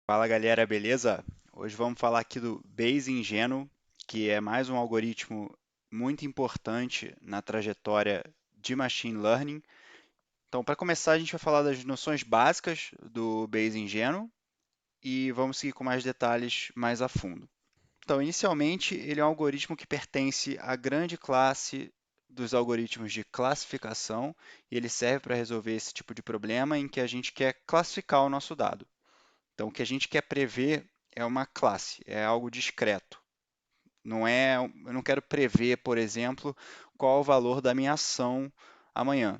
Fala galera, beleza? Hoje vamos falar aqui do Bayesian Ingênuo, que é mais um algoritmo muito importante na trajetória de Machine Learning. Então, para começar, a gente vai falar das noções básicas do Bayesian Ingênuo e vamos seguir com mais detalhes mais a fundo. Então, inicialmente, ele é um algoritmo que pertence à grande classe dos algoritmos de classificação e ele serve para resolver esse tipo de problema em que a gente quer classificar o nosso dado. Então, o que a gente quer prever é uma classe, é algo discreto. Eu não quero prever, por exemplo, qual o valor da minha ação amanhã.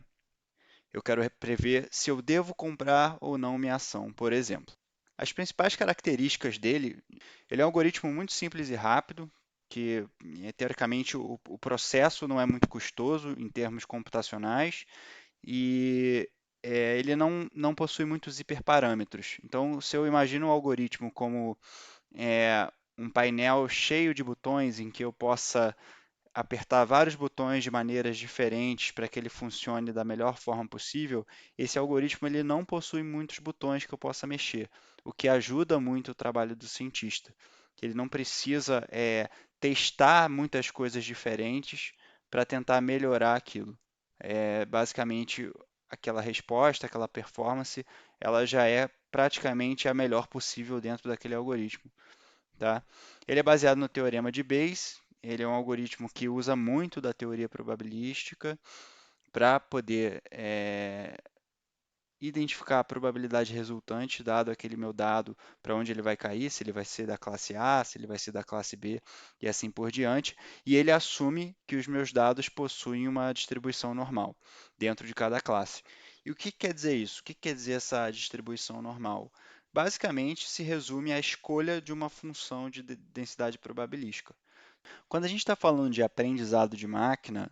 Eu quero prever se eu devo comprar ou não minha ação, por exemplo. As principais características dele, ele é um algoritmo muito simples e rápido, que teoricamente o processo não é muito custoso em termos computacionais e ele não possui muitos hiperparâmetros. Então, se eu imagino um algoritmo como um painel cheio de botões em que eu possa apertar vários botões de maneiras diferentes para que ele funcione da melhor forma possível, esse algoritmo ele não possui muitos botões que eu possa mexer, o que ajuda muito o trabalho do cientista, que ele não precisa testar muitas coisas diferentes para tentar melhorar aquilo. Basicamente, aquela resposta, aquela performance, ela já é praticamente a melhor possível dentro daquele algoritmo. Tá? Ele é baseado no teorema de Bayes. Ele é um algoritmo que usa muito da teoria probabilística para poder identificar a probabilidade resultante, dado aquele meu dado, para onde ele vai cair, se ele vai ser da classe A, se ele vai ser da classe B e assim por diante. E ele assume que os meus dados possuem uma distribuição normal dentro de cada classe. E o que quer dizer isso? O que quer dizer essa distribuição normal? Basicamente, se resume à escolha de uma função de densidade probabilística. Quando a gente está falando de aprendizado de máquina,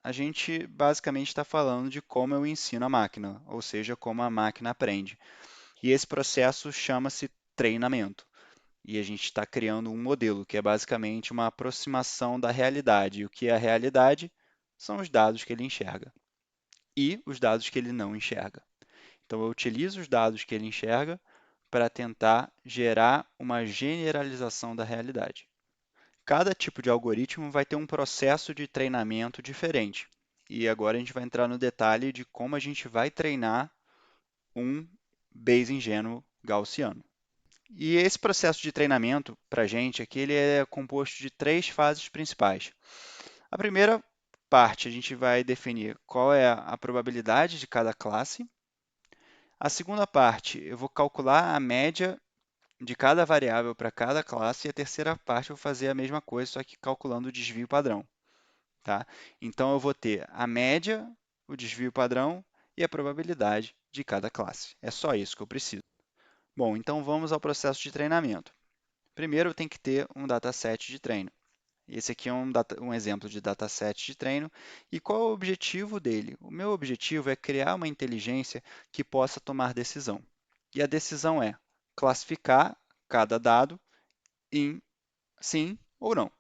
a gente basicamente está falando de como eu ensino a máquina, ou seja, como a máquina aprende. E esse processo chama-se treinamento. E a gente está criando um modelo, que é basicamente uma aproximação da realidade. E o que é a realidade? São os dados que ele enxerga e os dados que ele não enxerga. Então, eu utilizo os dados que ele enxerga para tentar gerar uma generalização da realidade. Cada tipo de algoritmo vai ter um processo de treinamento diferente. E agora a gente vai entrar no detalhe de como a gente vai treinar um Bayes ingênuo gaussiano. E esse processo de treinamento, para a gente aqui, ele é composto de três fases principais. A primeira parte, a gente vai definir qual é a probabilidade de cada classe. A segunda parte, eu vou calcular a média de cada variável para cada classe. E a terceira parte, eu vou fazer a mesma coisa, só que calculando o desvio padrão. Tá? Então, eu vou ter a média, o desvio padrão e a probabilidade de cada classe. É só isso que eu preciso. Bom, então vamos ao processo de treinamento. Primeiro, eu tenho que ter um dataset de treino. Esse aqui é um exemplo de dataset de treino. E qual é o objetivo dele? O meu objetivo é criar uma inteligência que possa tomar decisão. E a decisão é classificar cada dado em sim ou não.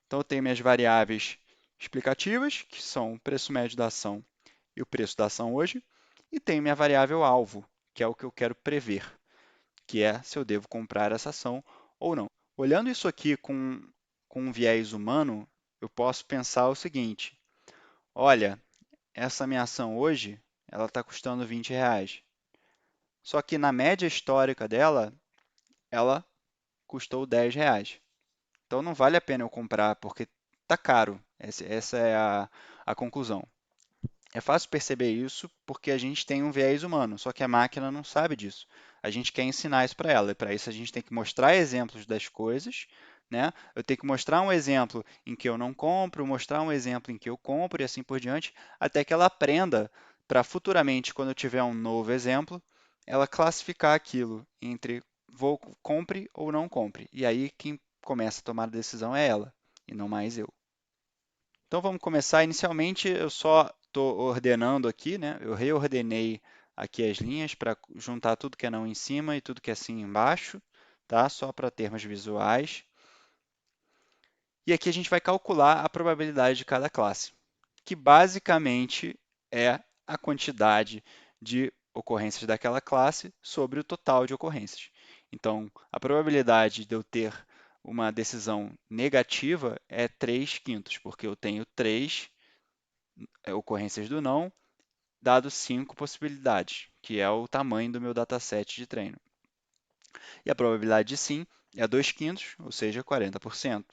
Então, eu tenho minhas variáveis explicativas, que são o preço médio da ação e o preço da ação hoje, e tenho minha variável alvo, que é o que eu quero prever, que é se eu devo comprar essa ação ou não. Olhando isso aqui com um viés humano, eu posso pensar o seguinte: olha, essa minha ação hoje, ela está custando R$ 20. Só que na média histórica dela, ela custou R$ 10. Então não vale a pena eu comprar, porque está caro. Essa é a conclusão. É fácil perceber isso porque a gente tem um viés humano, só que a máquina não sabe disso. A gente quer ensinar isso para ela, e para isso a gente tem que mostrar exemplos das coisas, né? Eu tenho que mostrar um exemplo em que eu não compro, mostrar um exemplo em que eu compro e assim por diante, até que ela aprenda para futuramente, quando eu tiver um novo exemplo, ela classificar aquilo entre compre ou não compre. E aí quem começa a tomar a decisão é ela, e não mais eu. Então vamos começar. Inicialmente eu só estou ordenando aqui, né? Eu reordenei aqui as linhas para juntar tudo que é não em cima e tudo que é sim embaixo, tá? Só para termos visuais. E aqui a gente vai calcular a probabilidade de cada classe, que basicamente é a quantidade de ocorrências daquela classe sobre o total de ocorrências. Então, a probabilidade de eu ter uma decisão negativa é 3/5, porque eu tenho 3 ocorrências do não, dado 5 possibilidades, que é o tamanho do meu dataset de treino. E a probabilidade de sim é 2/5, ou seja, 40%,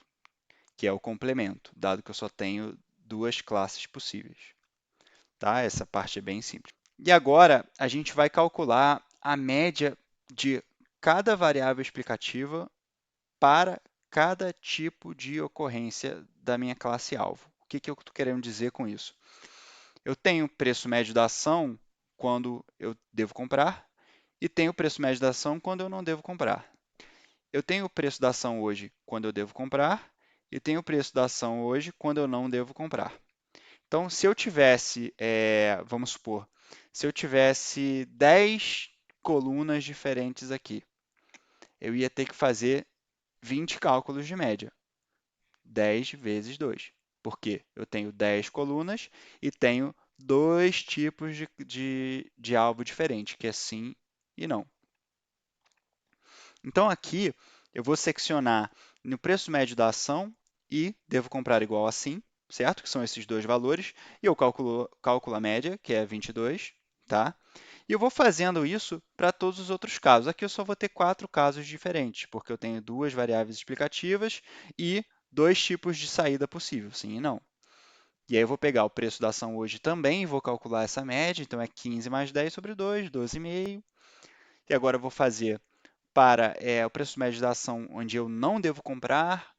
que é o complemento, dado que eu só tenho duas classes possíveis. Tá? Essa parte é bem simples. E agora a gente vai calcular a média de cada variável explicativa para cada tipo de ocorrência da minha classe-alvo. O que eu estou querendo dizer com isso? Eu tenho o preço médio da ação quando eu devo comprar e tenho o preço médio da ação quando eu não devo comprar. Eu tenho o preço da ação hoje quando eu devo comprar e tenho o preço da ação hoje quando eu não devo comprar. Então, se eu tivesse, vamos supor, se eu tivesse 10 colunas diferentes aqui, eu ia ter que fazer 20 cálculos de média, 10 vezes 2, porque eu tenho 10 colunas e tenho dois tipos de alvo diferente, que é sim e não. Então, aqui eu vou seccionar no preço médio da ação e devo comprar igual a sim, certo? Que são esses dois valores, e eu calculo a média, que é 22, tá? E eu vou fazendo isso para todos os outros casos. Aqui eu só vou ter 4 casos diferentes, porque eu tenho duas variáveis explicativas e dois tipos de saída possível, sim e não. E aí eu vou pegar o preço da ação hoje também e vou calcular essa média, então é 15 mais 10 sobre 2, 12,5. E agora eu vou fazer para o preço médio da ação onde eu não devo comprar,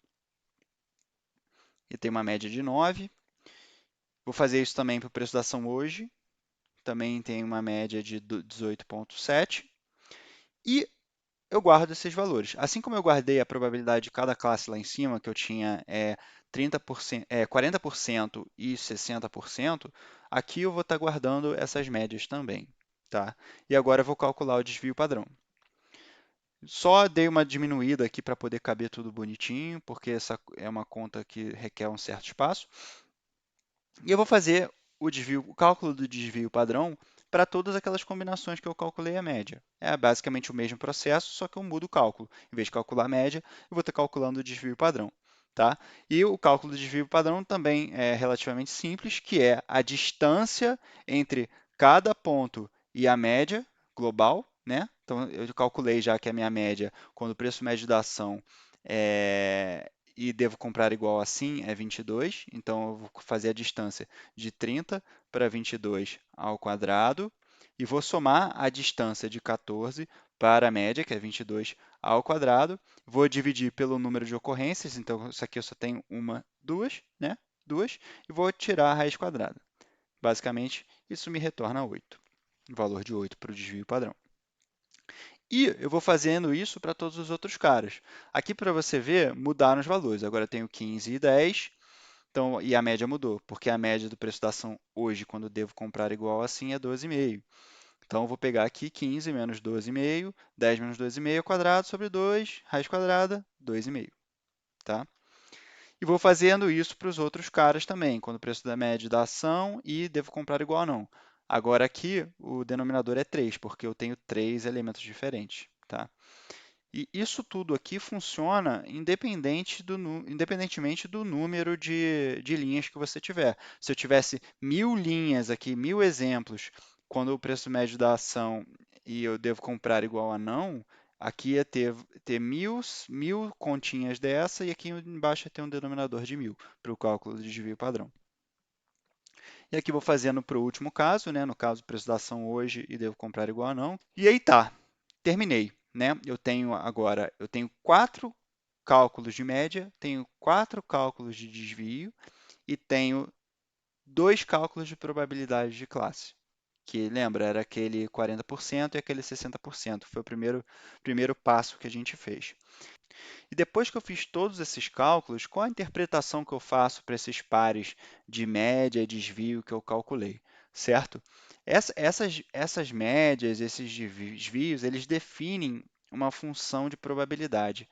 e tem uma média de 9. Vou fazer isso também para o preço da ação hoje, também tem uma média de 18,7. E eu guardo esses valores. Assim como eu guardei a probabilidade de cada classe lá em cima, que eu tinha 30%, 40% e 60%, aqui eu vou estar guardando essas médias também. Tá? E agora eu vou calcular o desvio padrão. Só dei uma diminuída aqui para poder caber tudo bonitinho, porque essa é uma conta que requer um certo espaço. E eu vou fazer o cálculo do desvio padrão para todas aquelas combinações que eu calculei a média. É basicamente o mesmo processo, só que eu mudo o cálculo. Em vez de calcular a média, eu vou estar calculando o desvio padrão. Tá? E o cálculo do desvio padrão também é relativamente simples, que é a distância entre cada ponto e a média global, né? Então, eu calculei já que a minha média, quando o preço médio da ação e devo comprar igual assim é 22, então eu vou fazer a distância de 30 para 22 ao quadrado e vou somar a distância de 14 para a média, que é 22 ao quadrado. Vou dividir pelo número de ocorrências, então isso aqui eu só tenho uma, duas, né? Duas, e vou tirar a raiz quadrada. Basicamente, isso me retorna 8, o valor de 8 para o desvio padrão. E eu vou fazendo isso para todos os outros caras. Aqui, para você ver, mudaram os valores. Agora eu tenho 15 e 10, então, e a média mudou, porque a média do preço da ação hoje, quando eu devo comprar igual assim, é 12,5. Então, eu vou pegar aqui 15 menos 12,5, 10 menos 12,5 ao quadrado sobre 2, raiz quadrada, 2,5. Tá? E vou fazendo isso para os outros caras também, quando o preço da média da ação e devo comprar igual a não. Agora aqui o denominador é 3, porque eu tenho 3 elementos diferentes. Tá? E isso tudo aqui funciona independentemente do número de linhas que você tiver. Se eu tivesse 1.000 linhas aqui, 1.000 exemplos, quando o preço médio da ação e eu devo comprar igual a não, aqui ia ter 1.000 continhas dessa e aqui embaixo ia ter um denominador de 1.000 para o cálculo de desvio padrão. E aqui vou fazendo para o último caso, né? No caso, preço da ação hoje e devo comprar igual a não. E aí tá, terminei, né? Eu tenho 4 cálculos de média, tenho 4 cálculos de desvio e tenho 2 cálculos de probabilidade de classe. Que lembra, era aquele 40% e aquele 60%. Foi o primeiro passo que a gente fez. E depois que eu fiz todos esses cálculos, qual a interpretação que eu faço para esses pares de média e desvio que eu calculei, certo? Essas médias, esses desvios, eles definem uma função de probabilidade.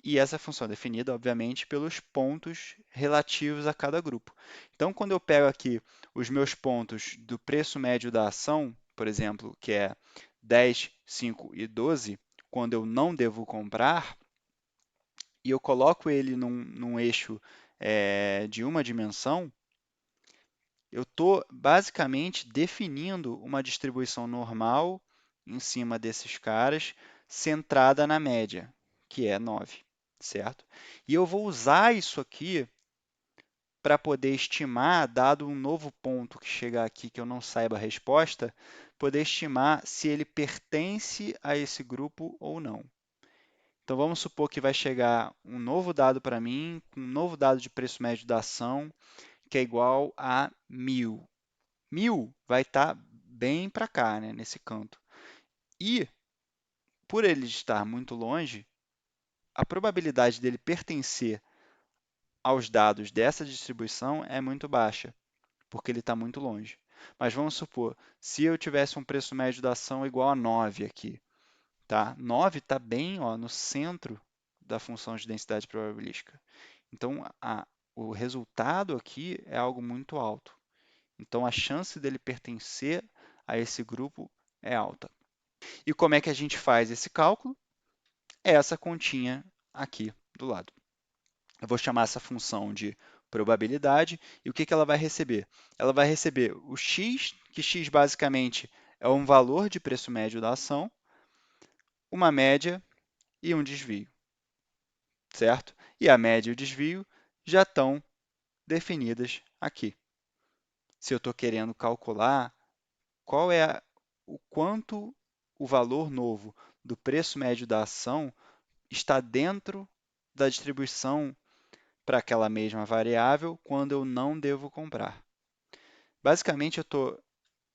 E essa função é definida, obviamente, pelos pontos relativos a cada grupo. Então, quando eu pego aqui os meus pontos do preço médio da ação, por exemplo, que é 10, 5 e 12, quando eu não devo comprar, e eu coloco ele num eixo de uma dimensão, eu estou basicamente definindo uma distribuição normal em cima desses caras, centrada na média, que é 9, certo? E eu vou usar isso aqui para poder estimar, dado um novo ponto que chegar aqui que eu não saiba a resposta, poder estimar se ele pertence a esse grupo ou não. Então vamos supor que vai chegar um novo dado para mim, um novo dado de preço médio da ação, que é igual a 1.000. 1.000 vai estar bem para cá, né, nesse canto. E, por ele estar muito longe, a probabilidade dele pertencer aos dados dessa distribuição é muito baixa, porque ele está muito longe. Mas vamos supor, se eu tivesse um preço médio da ação igual a 9 aqui, tá? 9 está bem, ó, no centro da função de densidade probabilística. Então, o resultado aqui é algo muito alto. Então, a chance dele pertencer a esse grupo é alta. E como é que a gente faz esse cálculo? É essa continha aqui do lado. Eu vou chamar essa função de probabilidade e o que ela vai receber? Ela vai receber o x, que x basicamente é um valor de preço médio da ação, uma média e um desvio, certo? E a média e o desvio já estão definidas aqui. Se eu estou querendo calcular qual é o quanto o valor novo do preço médio da ação está dentro da distribuição para aquela mesma variável quando eu não devo comprar. Basicamente, eu estou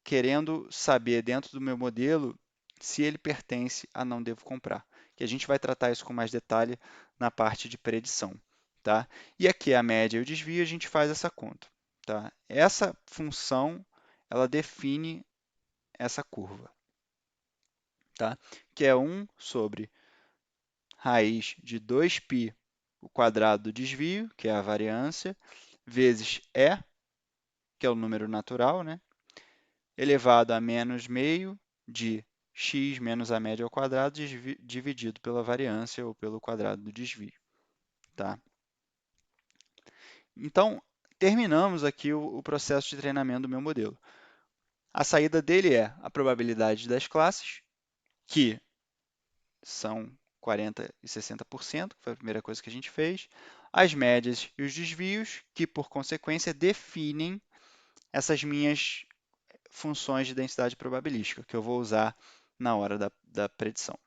querendo saber dentro do meu modelo se ele pertence a não devo comprar, que a gente vai tratar isso com mais detalhe na parte de predição. Tá? E aqui a média e o desvio, a gente faz essa conta. Tá? Essa função, ela define essa curva, tá? Que é 1 sobre raiz de 2π o quadrado do desvio, que é a variância, vezes E, que é o número natural, né? Elevado a menos meio de x menos a média ao quadrado dividido pela variância ou pelo quadrado do desvio. Tá? Então, terminamos aqui o processo de treinamento do meu modelo. A saída dele é a probabilidade das classes, que são 40% e 60%, que foi a primeira coisa que a gente fez, as médias e os desvios, que por consequência definem essas minhas funções de densidade probabilística, que eu vou usar na hora da predição.